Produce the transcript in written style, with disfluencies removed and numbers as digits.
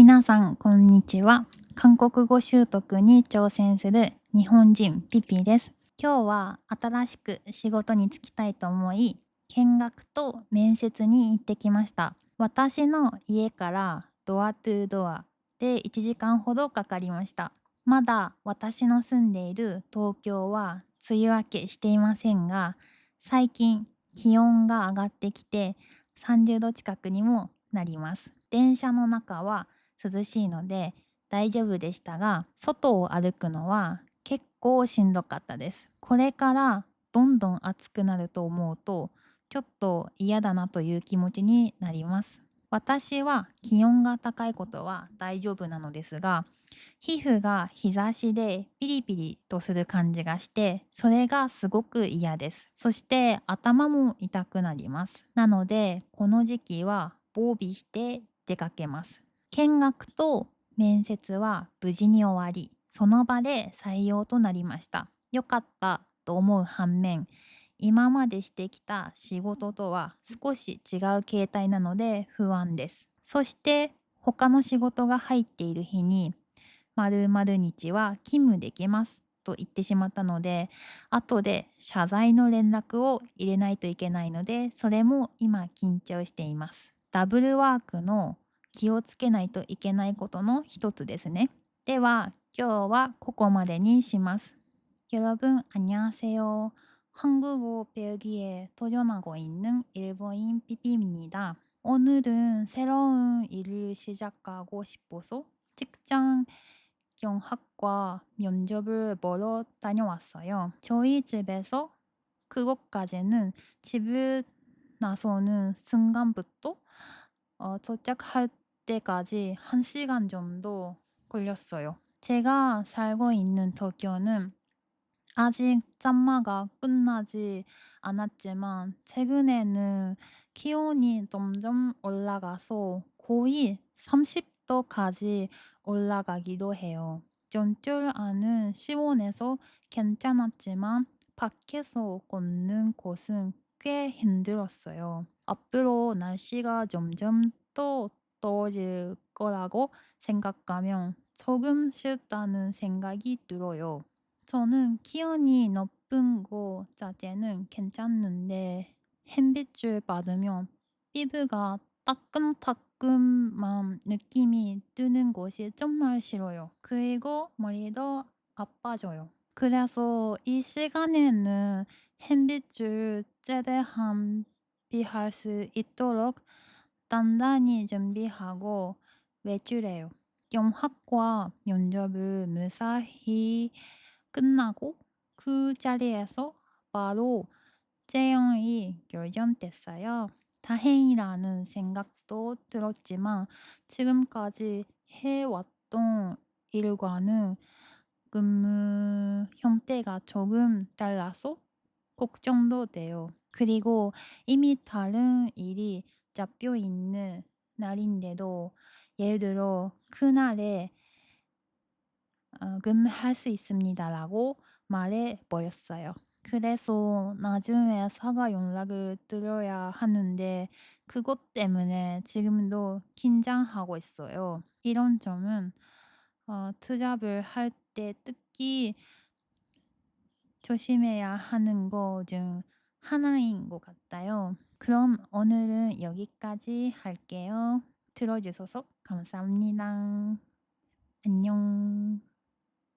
皆さんこんにちは。韓国語習得に挑戦する日本人ピピです。今日は新しく仕事に就きたいと思い、見学と面接に行ってきました。私の家からドアトゥドアで1時間ほどかかりました。まだ私の住んでいる東京は梅雨明けしていませんが、最近気温が上がってきて30度近くにもなります。電車の中は涼しいので大丈夫でしたが、外を歩くのは結構しんどかったです。これからどんどん暑くなると思うと、ちょっと嫌だなという気持ちになります。私は気温が高いことは大丈夫なのですが、皮膚が日差しでピリピリとする感じがして、それがすごく嫌です。そして頭も痛くなります。なので、この時期は防備して出かけます。見学と面接は無事に終わり、その場で採用となりました。よかったと思う反面、今までしてきた仕事とは少し違う形態なので不安です。そして他の仕事が入っている日に〇〇日は勤務できますと言ってしまったので、後で謝罪の連絡を入れないといけないので、それも今緊張しています。ダブルワークの気をつけないといけないことの一つですね。では、今日はここまでにします。여러분 안녕하세요. 한국어 배우기에 도전하고 있는 일본인 삐삐입니다. 오늘은 새로운 일을 시작하고 싶어서 직장 경학과 면접을 보러 다녀왔어요. 저희 집에서 그곳까지는 집을 나서는 순간부터 도착할 때까지 1시간 정도 걸렸어요. 제가 살고 있는 도쿄는 아직 짬마가 끝나지 않았지만 최근에는 기온이 점점 올라가서 거의 30도까지 올라가기도 해요. 전철 안은 시원해서 괜찮았지만 밖에서 걷는 것은 꽤 힘들었어요. 앞으로 날씨가 점점 더 더워질 거라고 생각하면 조금 싫다는 생각이 들어요. 저는 기온이 높은 곳 자체는 괜찮은데 햇빛을 받으면 피부가 따끔따끔한 느낌이 드는 곳이 정말 싫어요. 그리고 머리도 아파져요. 그래서 이 시간에는 햇빛을 최대한 피할 수 있도록 단단히 준비하고 외출해요. 경학과 면접을 무사히 끝나고 그 자리에서 바로 채용이 결정됐어요. 다행이라는 생각도 들었지만 지금까지 해왔던 일과는 근무 형태가 조금 달라서 걱정도 돼요. 그리고 이미 다른 일이 잡혀 있는 날인데도 예를 들어 그날에 근무할 수 있습니다라고 말해 버렸어요. 그래서 나중에 사과 연락을 드려야 하는데 그것 때문에 지금도 긴장하고 있어요. 이런 점은 투잡을 할 때 특히 조심해야 하는 거 중 하나인 것 같아요. 그럼 오늘은 여기까지 할게요. 들어주셔서 감사합니다. 안녕.